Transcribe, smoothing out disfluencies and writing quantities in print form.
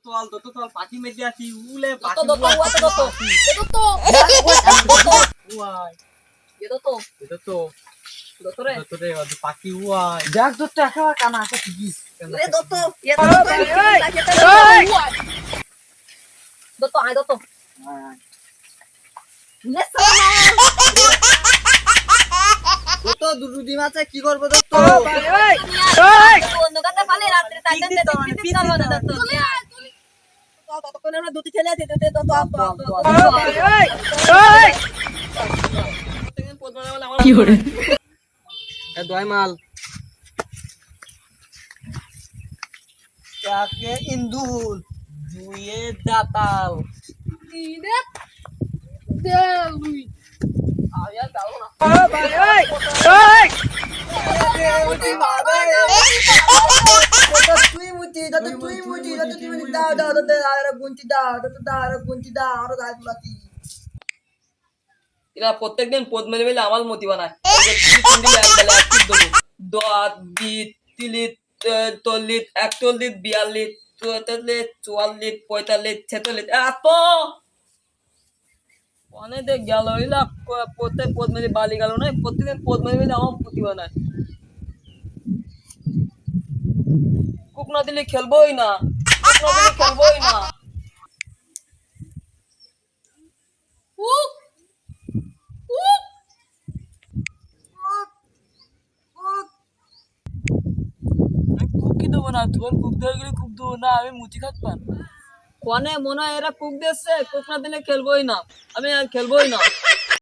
তোল পাখি মেজে আছি উলে দত্ত দত্ত ওয়াতে দত্ত দত্ত উয়াই দত্ত এটা তো দত্ত রে রে পাখি উয়াই দেখ তোর তো একেবারে কানা আছে ঠিকই রে দত্ত দত্ত আয় দত্ত দত্ত দুটো ডিম আছে কি করবো দত্ত অন্য কথা পালে রাত্রে টাইম দে দত্ত ততক্ষণ আমরা দুটি ছেলে আছে দত্ত কি করে দয় মাল কাকে ইন্দুল দুয়ে দাতাল তিনে দেউই আয়া গাও না তুই মুতি দাও দাও আর গুনতি দাও আর গুনতি দাও আর দাও লাতি এরা প্রত্যেকদিন পদ মেলে মেলে আমার মতি বানায় দত বিট তিলিত তল্লিত একচল্লিত বিয়াল্লিত চুয়াল্লিত চুয়াল্লিত পঁয়তাল্লিত ছেচল্লিত এত অনেক গেল হইলা প্রত্যেক পদ মেলে বালি গেল না প্রত্যেকদিন পদ মেলে মেলে আমার মতি বানায় কুক না দিলে খেলবোই না কুক কি দেবো না তোর কুক দেওয়া গেলে কুক দেবো না আমি মুচি খাতপান কোনে মনে হয় এরা কুক দিচ্ছে কুক না দিলে খেলবোই না আমি আর খেলবোই না